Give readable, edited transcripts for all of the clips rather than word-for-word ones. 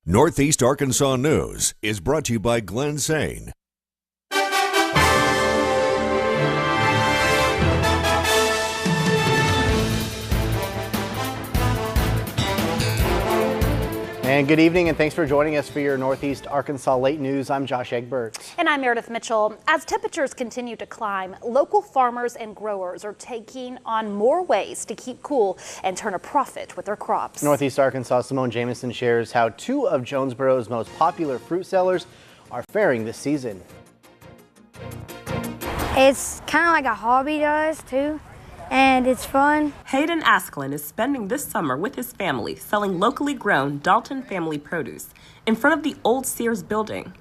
Northeast Arkansas News is brought to you by Glenn Sane. And good evening, and thanks for joining us for your Northeast Arkansas Late News. I'm Josh Egbert. And I'm Meredith Mitchell. As temperatures continue to climb, local farmers and growers are taking on more ways to keep cool and turn a profit with their crops. Northeast Arkansas Simone Jamison shares how two of Jonesboro's most popular fruit sellers are faring this season. It's kind of like a hobby to us, too. And it's fun. Hayden Asklin is spending this summer with his family selling locally grown Dalton family produce in front of the old Sears building.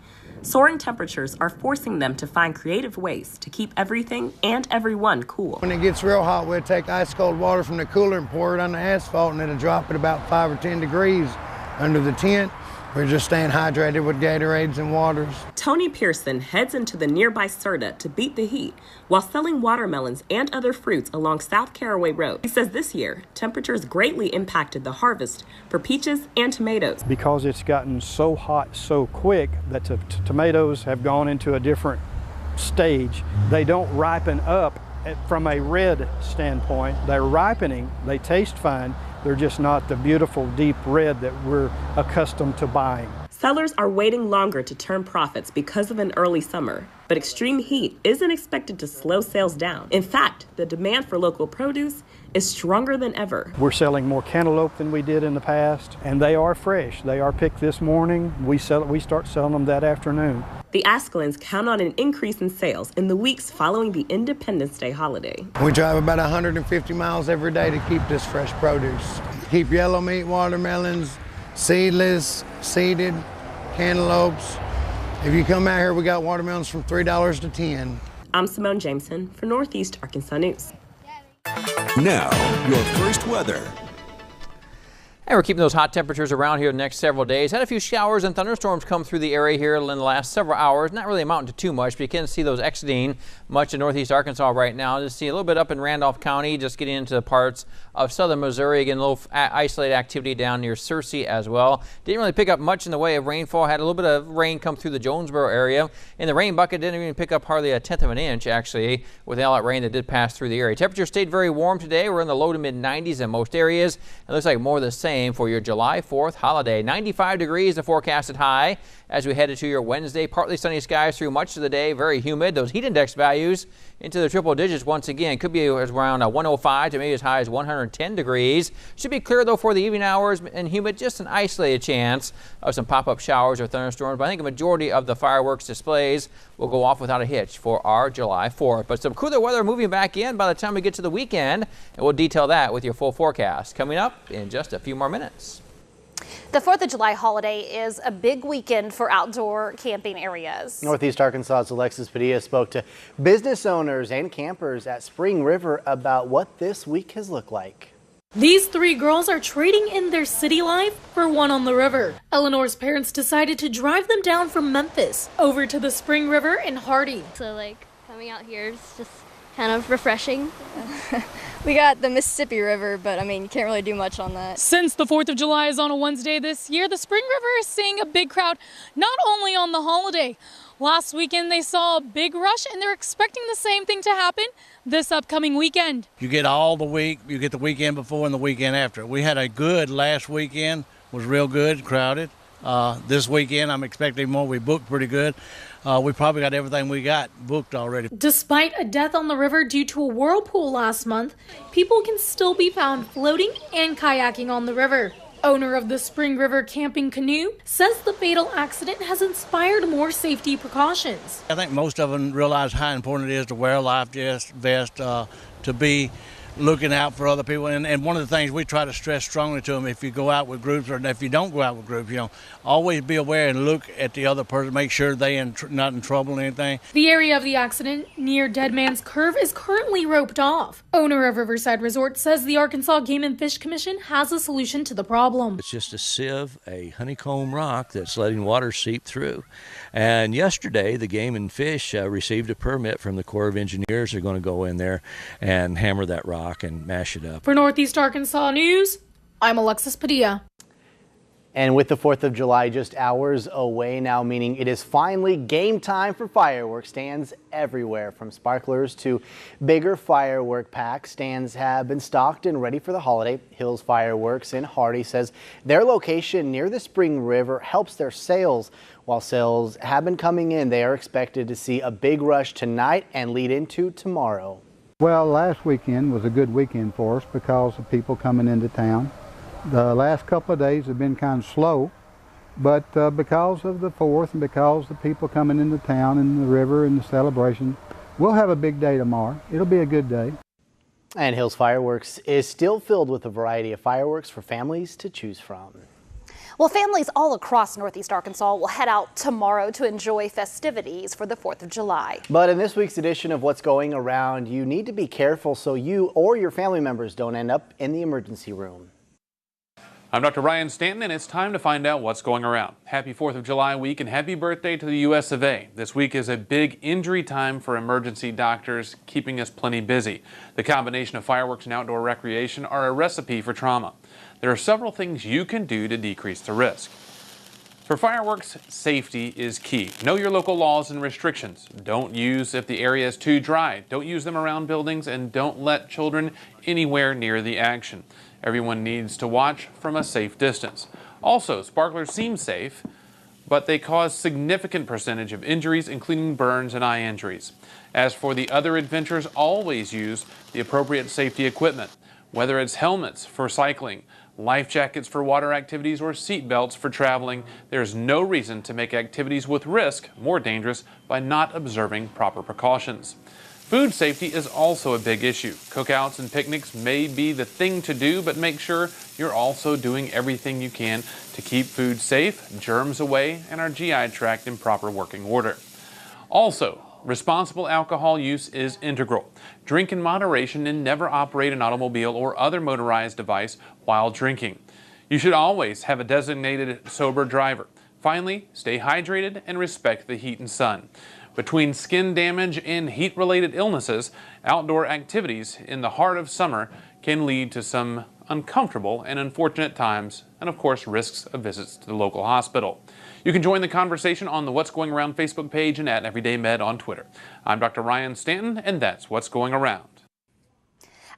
Soaring temperatures are forcing them to find creative ways to keep everything and everyone cool. When it gets real hot, we'll take ice cold water from the cooler and pour it on the asphalt, and it'll drop at about 5 or 10 degrees under the tent. We're just staying hydrated with Gatorades and waters. Tony Pearson heads into the nearby Serta to beat the heat while selling watermelons and other fruits along South Caraway Road. He says this year, temperatures greatly impacted the harvest for peaches and tomatoes. Because it's gotten so hot so quick that the tomatoes have gone into a different stage. They don't ripen up from a red standpoint. They're ripening, they taste fine. They're just not the beautiful deep red that we're accustomed to buying. Sellers are waiting longer to turn profits because of an early summer, but extreme heat isn't expected to slow sales down. In fact, the demand for local produce is stronger than ever. We're selling more cantaloupe than we did in the past, and they are fresh. They are picked this morning. We start selling them that afternoon. The Asklins count on an increase in sales in the weeks following the Independence Day holiday. We drive about 150 miles every day to keep this fresh produce. Keep yellow meat watermelons, seedless, seeded, cantaloupes. If you come out here, we got watermelons from $3 to $10. I'm Simone Jameson for Northeast Arkansas News. Now, your first weather. And we're keeping those hot temperatures around here the next several days. Had a few showers and thunderstorms come through the area here in the last several hours. Not really amounting to too much, but you can see those exiting much of northeast Arkansas right now. Just see a little bit up in Randolph County, just getting into parts of southern Missouri. Again, a little isolated activity down near Searcy as well. Didn't really pick up much in the way of rainfall. Had a little bit of rain come through the Jonesboro area. In the rain bucket, didn't even pick up hardly a tenth of an inch, actually, with all that rain that did pass through the area. Temperatures stayed very warm today. We're in the low to mid 90s in most areas. It looks like more of the same for your July 4th holiday. 95 degrees the forecasted high as we head into your Wednesday. Partly sunny skies through much of the day. Very humid. Those heat index values into the triple digits once again. Could be around 105 to maybe as high as 110 degrees. Should be clear though for the evening hours and humid. Just an isolated chance of some pop-up showers or thunderstorms. But I think a majority of the fireworks displays will go off without a hitch for our July 4th. But some cooler weather moving back in by the time we get to the weekend. And we'll detail that with your full forecast coming up in just a few more minutes. The 4th of July holiday is a big weekend for outdoor camping areas. Northeast Arkansas's Alexis Padilla spoke to business owners and campers at Spring River about what this week has looked like. These three girls are trading in their city life for one on the river. Eleanor's parents decided to drive them down from Memphis over to the Spring River in Hardy. So coming out here is just kind of refreshing. We got the Mississippi River, but I mean, you can't really do much on that. Since the 4th of July is on a Wednesday this year, the Spring River is seeing a big crowd, not only on the holiday. Last weekend they saw a big rush, and they're expecting the same thing to happen this upcoming weekend. You get all the week, you get the weekend before and the weekend after. We had a good last weekend, was real good, crowded. This weekend I'm expecting more. We booked pretty good. We probably got everything we got booked already. Despite a death on the river due to a whirlpool last month, people can still be found floating and kayaking on the river. Owner of the Spring River Camping Canoe says the fatal accident has inspired more safety precautions. I think most of them realize how important it is to wear a life vest, to be looking out for other people. And one of the things we try to stress strongly to them, if you go out with groups or if you don't go out with groups, always be aware and look at the other person, make sure they're not in trouble or anything. The area of the accident near Dead Man's Curve is currently roped off. Owner of Riverside Resort says the Arkansas Game and Fish Commission has a solution to the problem. It's just a sieve, a honeycomb rock that's letting water seep through. And yesterday, the Game and Fish received a permit from the Corps of Engineers. They're going to go in there and hammer that rock and mash it up. For Northeast Arkansas News, I'm Alexis Padilla. And with the 4th of July just hours away now, meaning it is finally game time for fireworks, stands everywhere from sparklers to bigger firework packs. Stands have been stocked and ready for the holiday. Hills Fireworks in Hardy says their location near the Spring River helps their sales. While sales have been coming in, they are expected to see a big rush tonight and lead into tomorrow. Well, last weekend was a good weekend for us because of people coming into town. The last couple of days have been kind of slow, but because of the 4th and because of people coming into town and the river and the celebration, we'll have a big day tomorrow. It'll be a good day. And Hills Fireworks is still filled with a variety of fireworks for families to choose from. Well, families all across Northeast Arkansas will head out tomorrow to enjoy festivities for the 4th of July. But in this week's edition of What's Going Around, you need to be careful so you or your family members don't end up in the emergency room. I'm Dr. Ryan Stanton, and it's time to find out what's going around. Happy 4th of July week and happy birthday to the US of A. This week is a big injury time for emergency doctors, keeping us plenty busy. The combination of fireworks and outdoor recreation are a recipe for trauma. There are several things you can do to decrease the risk. For fireworks, safety is key. Know your local laws and restrictions. Don't use if the area is too dry. Don't use them around buildings, and don't let children anywhere near the action. Everyone needs to watch from a safe distance. Also, sparklers seem safe, but they cause significant percentage of injuries, including burns and eye injuries. As for the other adventures, always use the appropriate safety equipment, whether it's helmets for cycling, life jackets for water activities, or seat belts for traveling. There's no reason to make activities with risk more dangerous by not observing proper precautions. Food safety is also a big issue. Cookouts and picnics may be the thing to do, but make sure you're also doing everything you can to keep food safe, germs away, and our GI tract in proper working order. Also, responsible alcohol use is integral. Drink in moderation and never operate an automobile or other motorized device while drinking. You should always have a designated sober driver. Finally, stay hydrated and respect the heat and sun. Between skin damage and heat-related illnesses, outdoor activities in the heart of summer can lead to some uncomfortable and unfortunate times, and of course risks of visits to the local hospital. You can join the conversation on the What's Going Around Facebook page and at EverydayMed on Twitter. I'm Dr. Ryan Stanton, and that's What's Going Around.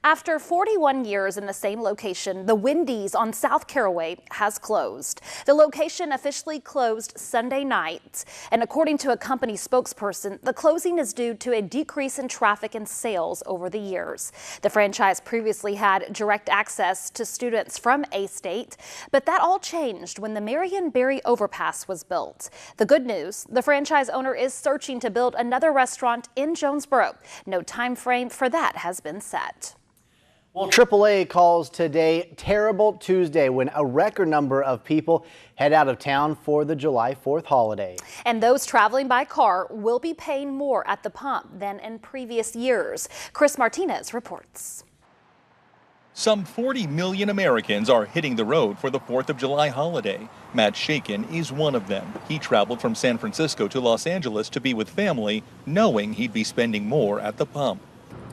After 41 years in the same location, the Wendy's on South Caraway has closed. The location officially closed Sunday night, and according to a company spokesperson, the closing is due to a decrease in traffic and sales over the years. The franchise previously had direct access to students from A-State, but that all changed when the Marion Berry Overpass was built. The good news, the franchise owner is searching to build another restaurant in Jonesboro. No time frame for that has been set. Well, AAA calls today Terrible Tuesday when a record number of people head out of town for the July 4th holiday. And those traveling by car will be paying more at the pump than in previous years. Chris Martinez reports. Some 40 million Americans are hitting the road for the 4th of July holiday. Matt Shakin is one of them. He traveled from San Francisco to Los Angeles to be with family, knowing he'd be spending more at the pump.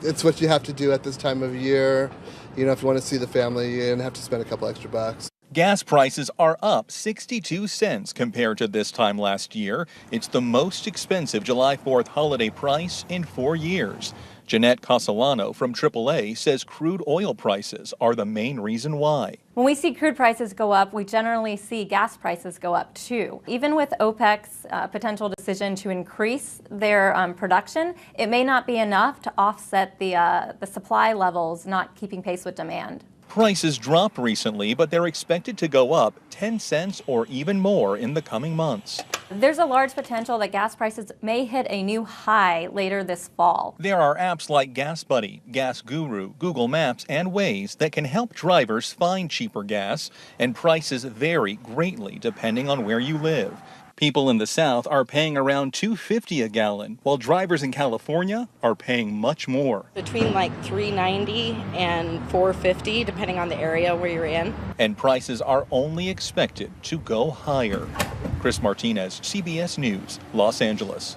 It's what you have to do at this time of year. You know, if you want to see the family and have to spend a couple extra bucks. Gas prices are up 62 cents compared to this time last year. It's the most expensive July 4th holiday price in 4 years. Jeanette Castellano from AAA says crude oil prices are the main reason why. When we see crude prices go up, we generally see gas prices go up too. Even with OPEC's potential decision to increase their production, it may not be enough to offset the supply levels not keeping pace with demand. Prices dropped recently, but they're expected to go up 10 cents or even more in the coming months. There's a large potential that gas prices may hit a new high later this fall. There are apps like Gas Buddy, Gas Guru, Google Maps, and Waze that can help drivers find cheaper gas, and prices vary greatly depending on where you live. People in the South are paying around $2.50 a gallon, while drivers in California are paying much more. Between like $3.90 and $4.50, depending on the area where you're in. And prices are only expected to go higher. Chris Martinez, CBS News, Los Angeles.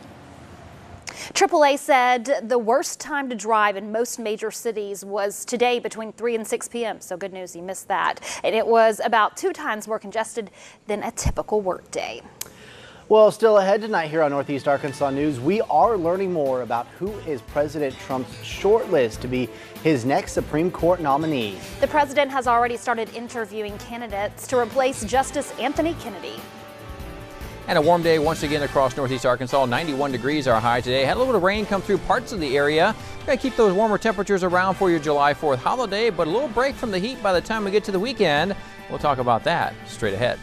AAA said the worst time to drive in most major cities was today between 3 and 6 p.m. So good news, you missed that. And it was about 2 times more congested than a typical workday. Well, still ahead tonight here on Northeast Arkansas News, we are learning more about who is President Trump's shortlist to be his next Supreme Court nominee. The president has already started interviewing candidates to replace Justice Anthony Kennedy. And a warm day once again across Northeast Arkansas. 91 degrees our high today. Had a little bit of rain come through parts of the area. We're going to keep those warmer temperatures around for your July 4th holiday, but a little break from the heat by the time we get to the weekend. We'll talk about that straight ahead.